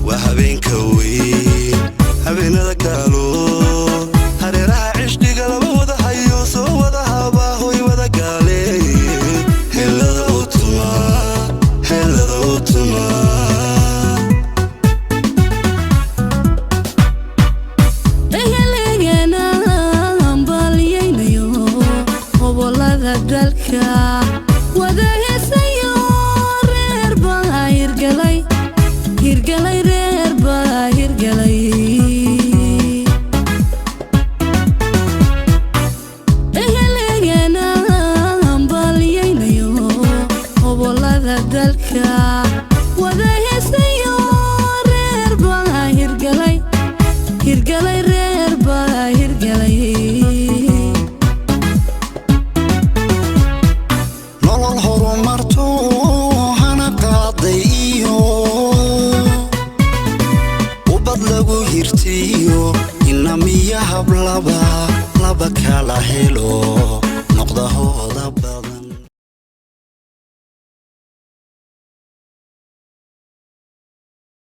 وهبين كوي هبين ذكالو هريرا عشق قلب وذا حيوس وذا هباهوي وذا قالي هلا دوتما هلا دوتما dalka wada heesayo reer baa hirgalay reer baa hirgalay ehelagana ambaliyaynayo gobolada dalka wada heesayo reer baa hirgalay reer baa hirgalay إنما يهب لبا كلا هلو نقضه ضبط